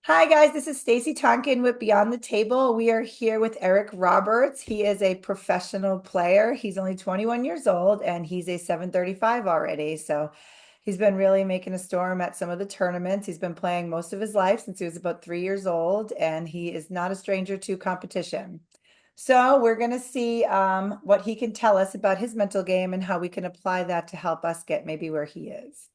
Hi guys, this is Stacy Tonkin with Beyond the Table. We are here with Eric Roberts. He is a professional player. He's only 21 years old and he's a 735 already. So he's been really making a storm at some of the tournaments. He's been playing most of his life since he was about 3 years old, and he is not a stranger to competition. So we're going to see what he can tell us about his mental game and how we can apply that to help us get maybe where he is.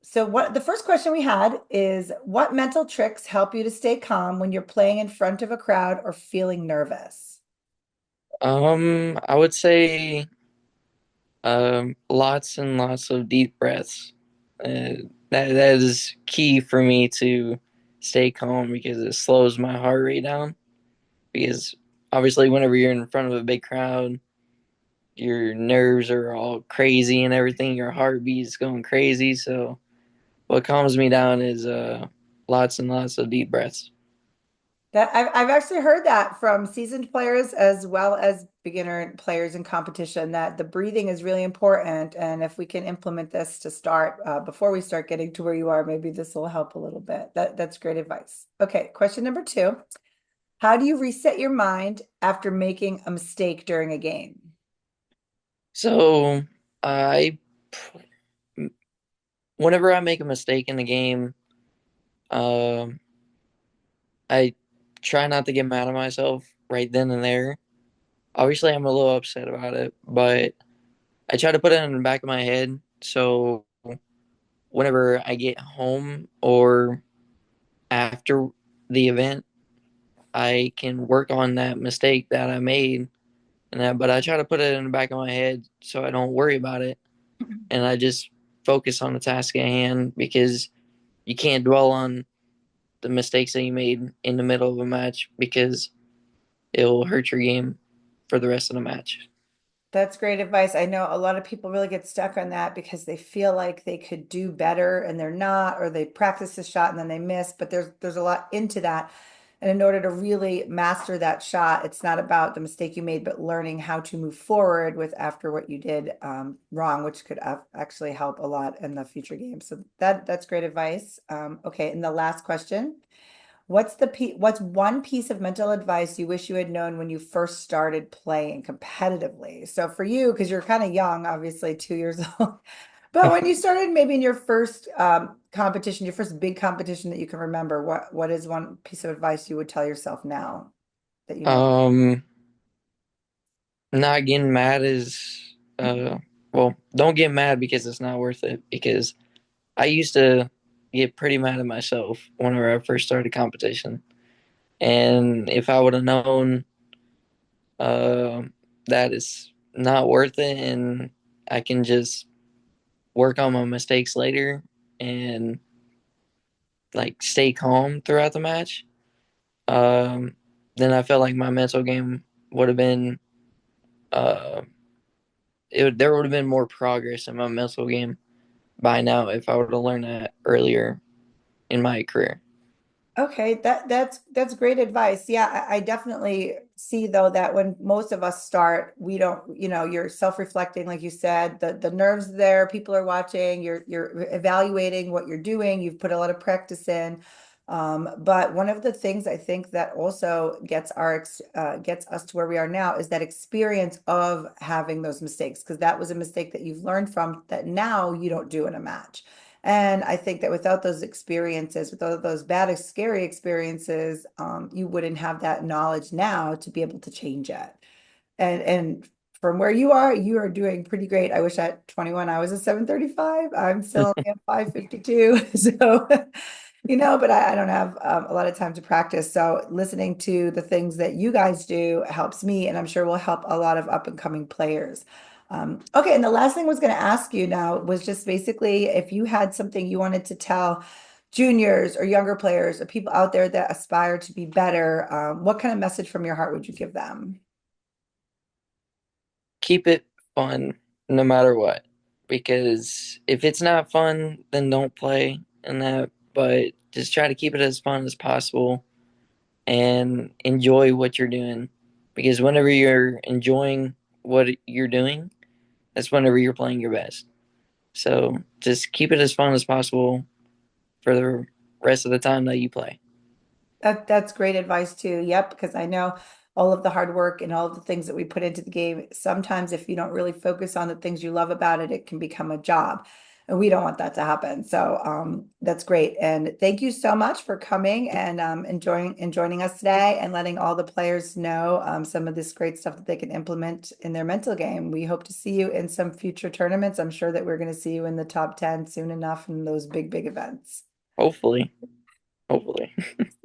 So what the first question we had is what mental tricks help you to stay calm when you're playing in front of a crowd or feeling nervous? I would say lots and lots of deep breaths. That is key for me to stay calm because it slows my heart rate down. Because obviously, whenever you're in front of a big crowd, your nerves are all crazy and everything. Your heartbeat is going crazy. So, what calms me down is lots and lots of deep breaths. That I've actually heard that from seasoned players as well as beginner players in competition, that the breathing is really important. And if we can implement this to start before we start getting to where you are, maybe this will help a little bit. That's great advice. Okay, question number two. How do you reset your mind after making a mistake during a game? So, I whenever I make a mistake in the game, um, I try not to get mad at myself right then and there. Obviously, I'm a little upset about it, but I try to put it in the back of my head. So whenever I get home or after the event, I can work on that mistake that I made and that. But I try to put it in the back of my head so I don't worry about it, and I just focus on the task at hand because you can't dwell on the mistakes that you made in the middle of a match because it'll hurt your game for the rest of the match. That's great advice. I know a lot of people really get stuck on that because they feel like they could do better and they're not, or they practice a shot and then they miss, but there's a lot into that. And in order to really master that shot, it's not about the mistake you made, but learning how to move forward with after what you did wrong, which could actually help a lot in the future games. So that's great advice. Okay, and the last question. What's one piece of mental advice you wish you had known when you first started playing competitively? So for you, because you're kind of young, obviously 2 years old, but when you started maybe in your first competition, your first big competition that you can remember, what is one piece of advice you would tell yourself now that you know? Um, Not getting mad is well, don't get mad because it's not worth it. Because I used to get pretty mad at myself whenever I first started competition, and if I would have known uh, that it's not worth it, and I can just work on my mistakes later and like stay calm throughout the match, um, then I felt like my mental game would have been uh, there would have been more progress in my mental game by now if I would have learned that earlier in my career. Okay, that's great advice. Yeah, I definitely see though that when most of us start, we don't, you're self-reflecting, like you said, the nerves there, people are watching, you're evaluating what you're doing, you've put a lot of practice in. But one of the things I think that also gets us to where we are now is that experience of having those mistakes, because that was a mistake that you've learned from that now you don't do in a match. And I think that without those experiences, without those bad, scary experiences, you wouldn't have that knowledge now to be able to change it. And from where you are doing pretty great. I wish at 21 I was a 735. I'm still only at 552. So, but I don't have a lot of time to practice. So listening to the things that you guys do helps me, and I'm sure will help a lot of up and coming players. Okay, and the last thing I was going to ask you now was just basically if you had something you wanted to tell juniors or younger players or people out there that aspire to be better, what kind of message from your heart would you give them? Keep it fun no matter what, because if it's not fun, then don't play and that. But just try to keep it as fun as possible and enjoy what you're doing, because whenever you're enjoying what you're doing, that's whenever you're playing your best. So just keep it as fun as possible for the rest of the time that you play. That's great advice too. Yep, because I know all of the hard work and all of the things that we put into the game. Sometimes if you don't really focus on the things you love about it, it can become a job. And we don't want that to happen. So that's great. And thank you so much for coming and enjoying and joining us today and letting all the players know some of this great stuff that they can implement in their mental game. We hope to see you in some future tournaments. I'm sure that we're going to see you in the top 10 soon enough in those big, big events. Hopefully, hopefully.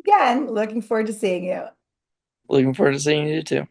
Again, looking forward to seeing you. Looking forward to seeing you too.